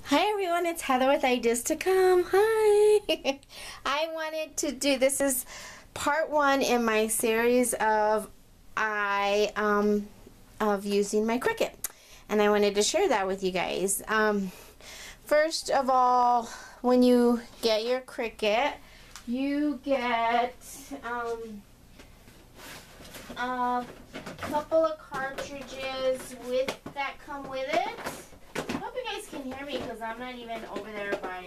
Hi everyone, it's Heather with Ideas to Come. Hi! I wanted to do, this is part one in my series of using my Cricut. And I wanted to share that with you guys. First of all, when you get your Cricut, you get a couple of cartridges that come with it. I hope you guys can hear me because I'm not even over there by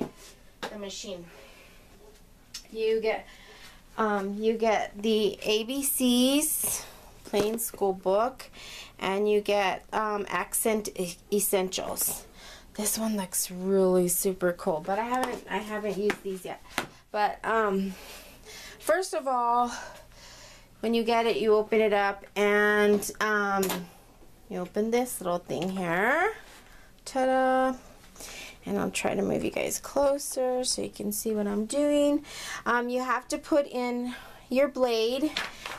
the machine. You get the ABCs plain school book, and you get accent essentials. This one looks really super cool, but I haven't used these yet. But first of all, when you get it, you open it up, and you open this little thing here. Ta-da! And I'll try to move you guys closer so you can see what I'm doing. You have to put in your blade,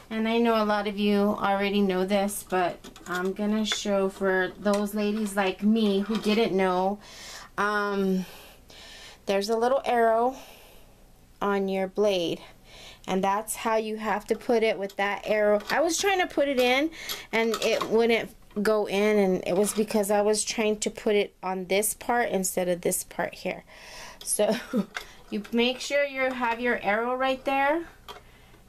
and I know a lot of you already know this, but I'm gonna show for those ladies like me who didn't know. There's a little arrow on your blade, and that's how you have to put it with that arrow. I was trying to put it in and it wouldn't go in, and it was because I was trying to put it on this part instead of this part here. So you make sure you have your arrow right there,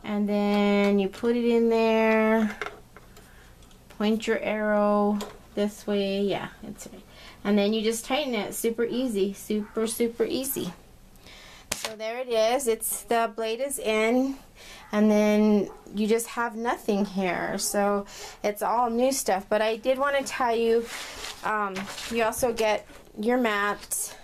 and then you put it in there, point your arrow this way, yeah, it's right, and then you just tighten it. Super easy, super easy. So there it is. The blade is in, and then you just have nothing here. So it's all new stuff. But I did want to tell you, you also get your mat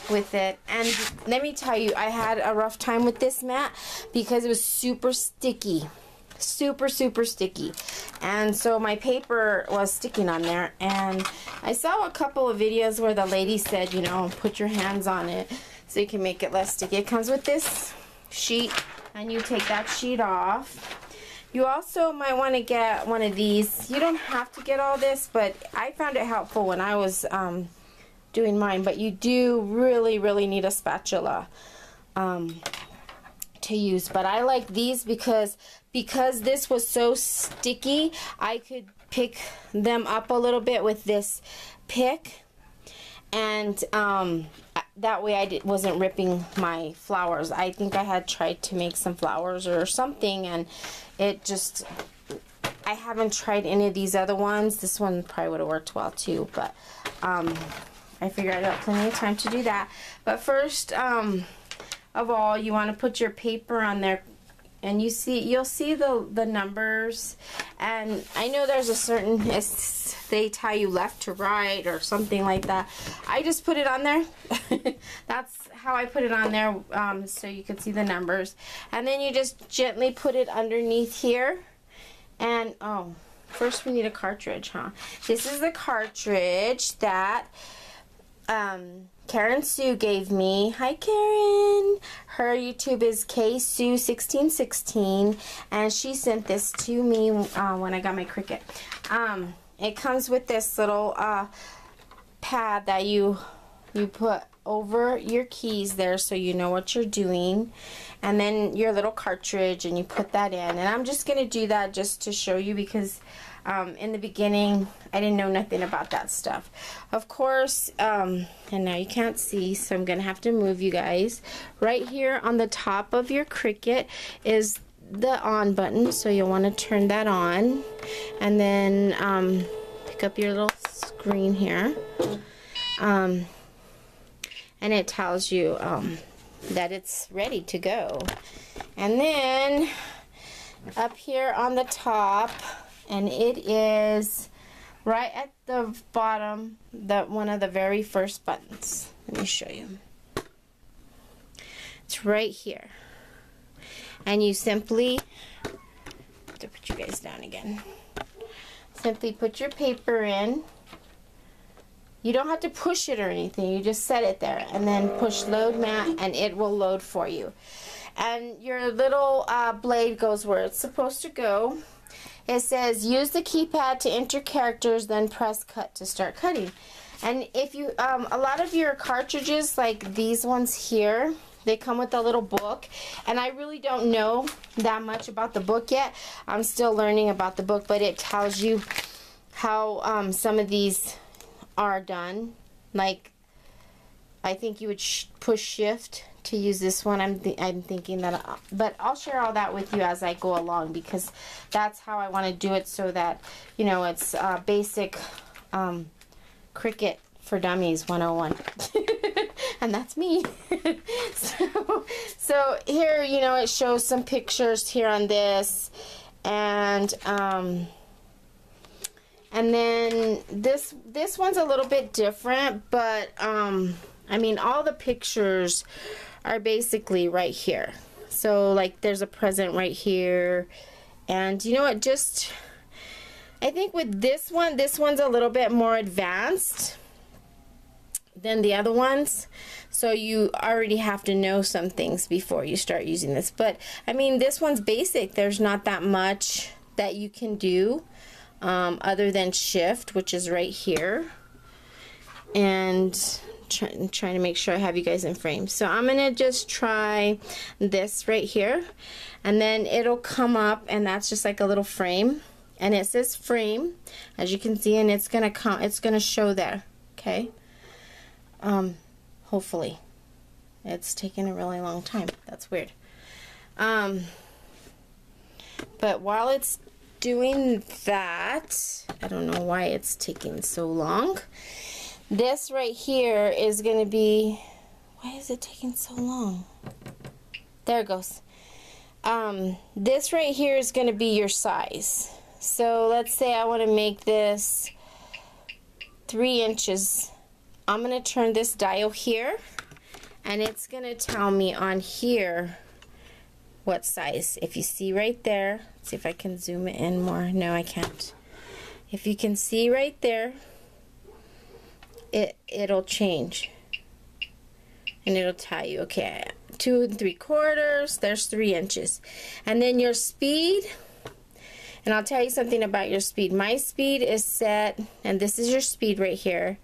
with it. And let me tell you, I had a rough time with this mat because it was super sticky. Super sticky. And so my paper was sticking on there. And I saw a couple of videos where the lady said, you know, put your hands on it so you can make it less sticky. It comes with this sheet, and you take that sheet off. You also might want to get one of these. You don't have to get all this, but I found it helpful when I was doing mine. But you do really need a spatula to use. But I like these because this was so sticky, I could pick them up a little bit with this pick, and that way I wasn't ripping my flowers. I think I had tried to make some flowers or something, and it just, I haven't tried any of these other ones. This one probably would have worked well too, but I figured I'd have plenty of time to do that. But first of all, you want to put your paper on there, and you'll see the numbers. And I know there's a certain, they tell you left to right or something like that. I just put it on there. That's how I put it on there, so you can see the numbers. And then you just gently put it underneath here. And oh, first we need a cartridge, huh? This is the cartridge that Karen Sue gave me. Hi Karen! Her YouTube is KSue1616, and she sent this to me when I got my Cricut. It comes with this little pad that you put over your keys there so you know what you're doing, and then your little cartridge, and you put that in. And I'm just going to do that just to show you because in the beginning I didn't know nothing about that stuff. Of course, and now you can't see, so I'm gonna have to move you guys. Right here on the top of your Cricut is the on button, so you'll want to turn that on, and then pick up your little screen here, and it tells you that it's ready to go. And then up here on the top, and it is right at the bottom, one of the very first buttons. Let me show you. It's right here. And you simply, have to put you guys down again. Simply put your paper in. You don't have to push it or anything. You just set it there, and then push load mat, and it will load for you. And your little blade goes where it's supposed to go. It says use the keypad to enter characters, then press cut to start cutting. And if you, a lot of your cartridges, like these ones here, they come with a little book, and I really don't know that much about the book yet. I'm still learning about the book, but it tells you how some of these are done. Like, I think you would push shift to use this one. I'm thinking that, but I'll share all that with you as I go along, because that's how I want to do it, so that, you know, it's basic Cricut for Dummies 101. And that's me. so here, you know, it shows some pictures here on this, and then this one's a little bit different, but I mean, all the pictures are basically right here. So like there's a present right here, and you know what, just I think with this one's a little bit more advanced than the other ones, so you already have to know some things before you start using this. But I mean, this one's basic. There's not that much that you can do other than shift, which is right here, and trying to make sure I have you guys in frame. So I'm gonna just try this right here, and then it'll come up, and that's just like a little frame, and it says frame, as you can see, and it's gonna show there. Okay. Hopefully. It's taken a really long time. That's weird. But while it's doing that, I don't know why it's taking so long. This right here is going to be, why is it taking so long? There it goes. This right here is going to be your size. So let's say I want to make this 3 inches. I'm going to turn this dial here, and it's going to tell me on here what size. If you see right there, let's see if I can zoom it in more. No, I can't. If you can see right there, it'll change, and it'll tell you, okay, 2 3/4, there's 3 inches. And then your speed, and I'll tell you something about your speed. My speed is set, and this is your speed right here,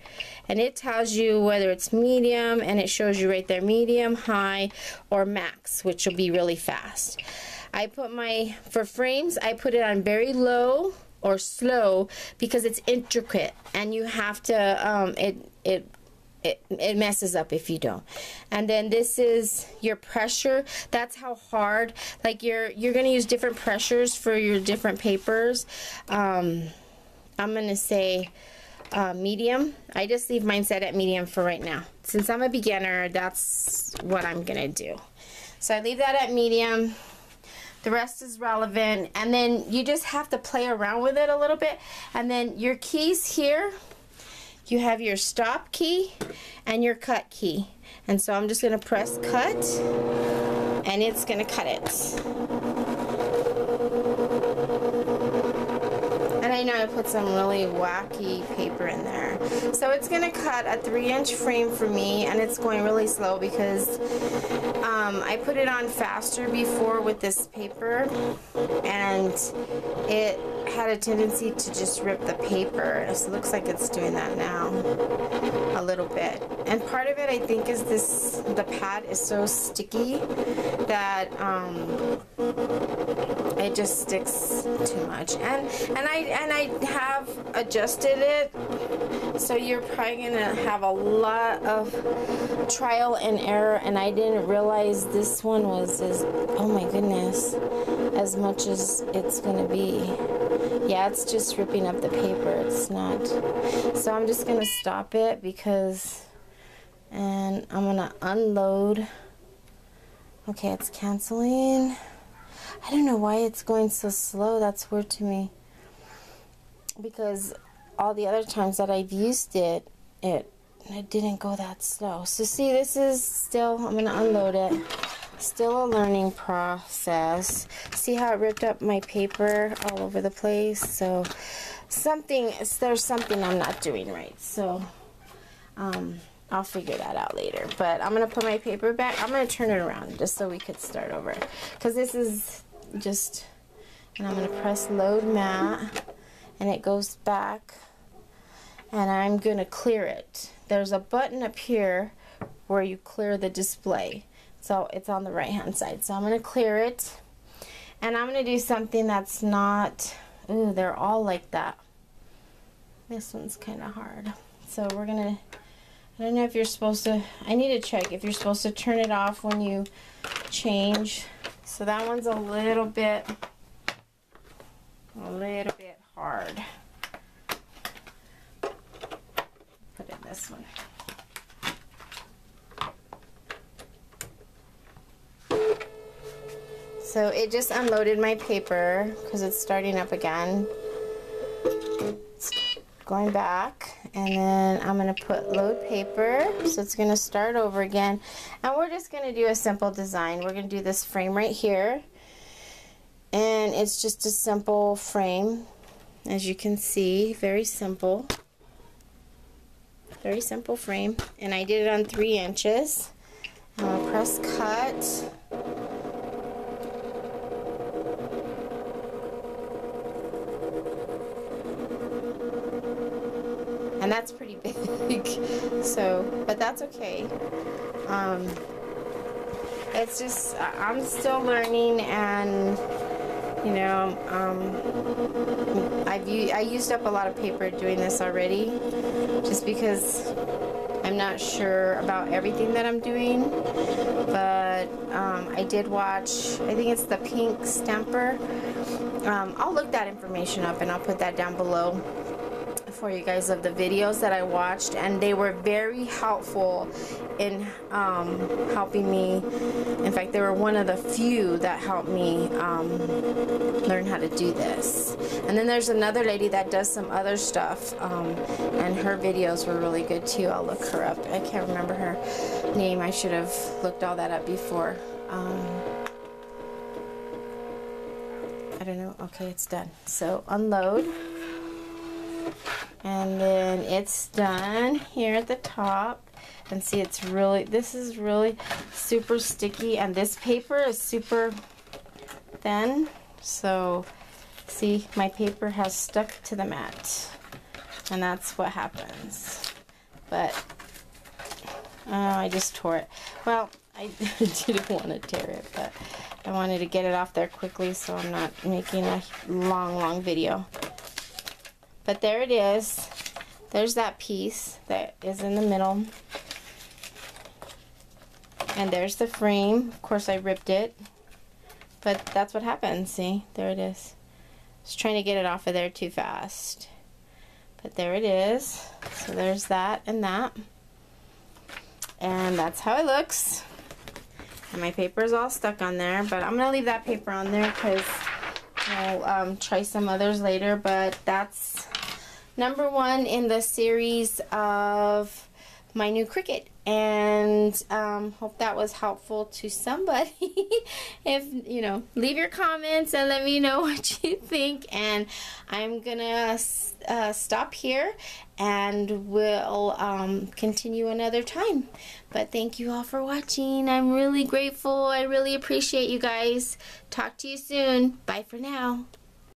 and it tells you whether it's medium, and it shows you right there medium, high, or max, which will be really fast. I put for frames, I put it on very low or slow, because it's intricate, and you have to it messes up if you don't. And then this is your pressure. That's how hard, like you're gonna use different pressures for your different papers. I'm gonna say medium. I just leave mine set at medium for right now. Since I'm a beginner, that's what I'm gonna do. So I leave that at medium. The rest is relevant, and then you just have to play around with it a little bit. And then your keys here, you have your stop key and your cut key. And so I'm just going to press cut, and it's going to cut it. And I know I put some really wacky paper in there. So it's going to cut a 3-inch frame for me, and it's going really slow because I put it on faster before with this paper, and it had a tendency to just rip the paper. So it looks like it's doing that now a little bit. And part of it, I think, is the pad is so sticky that it just sticks too much. And I have adjusted it, so you're probably gonna have a lot of trial and error. And I didn't realize this one was oh my goodness, as much as it's gonna be. Yeah, it's just ripping up the paper. It's not. So I'm just gonna stop it and I'm gonna unload. Okay, it's canceling. I don't know why it's going so slow. That's weird to me, because all the other times that I've used it didn't go that slow. So see, this is still, I'm gonna unload it. Still a learning process. See how it ripped up my paper all over the place? So there's something I'm not doing right. So I'll figure that out later. But I'm gonna put my paper back. I'm gonna turn it around just so we could start over, because this is just, and I'm gonna press load mat, and it goes back. and I'm gonna clear it. There's a button up here where you clear the display, so it's on the right hand side. So I'm gonna clear it, and I'm gonna do something that's not, ooh, they're all like that. This one's kind of hard. So we're gonna, I don't know if you're supposed to, I need to check if you're supposed to turn it off when you change. So that one's a little bit hard. Put in this one. So it just unloaded my paper because it's starting up again. It's going back, and then I'm going to put load paper, so it's going to start over again. And we're just going to do a simple design. We're going to do this frame right here, and it's just a simple frame, as you can see. Very simple frame, and I did it on 3 inches. I'm going to press cut. And that's pretty big, so, but that's okay. It's just, I'm still learning, and you know, I used up a lot of paper doing this already, just because I'm not sure about everything that I'm doing. But I did watch, I think it's the pink stamper. I'll look that information up and I'll put that down below for you guys of the videos that I watched, and they were very helpful in helping me. In fact, they were one of the few that helped me learn how to do this. And then there's another lady that does some other stuff, and her videos were really good too. I'll look her up. I can't remember her name. I should have looked all that up before. I don't know. Okay, it's done. So unload. And then it's done here at the top, and see, it's really, this is really super sticky, and this paper is super thin, so see, my paper has stuck to the mat, and that's what happens. But I just tore it. Well, I didn't want to tear it, but I wanted to get it off there quickly so I'm not making a long video. But there it is. There's that piece that is in the middle. And there's the frame. Of course, I ripped it. But that's what happens. See? There it is. Just trying to get it off of there too fast. But there it is. So there's that and that. And that's how it looks. And my paper is all stuck on there. But I'm going to leave that paper on there because I'll try some others later. But that's number 1 in the series of my new Cricut, and hope that was helpful to somebody. If you know, leave your comments and let me know what you think, and I'm gonna stop here, and we'll continue another time. But thank you all for watching. I'm really grateful. I really appreciate you guys. Talk to you soon. Bye for now.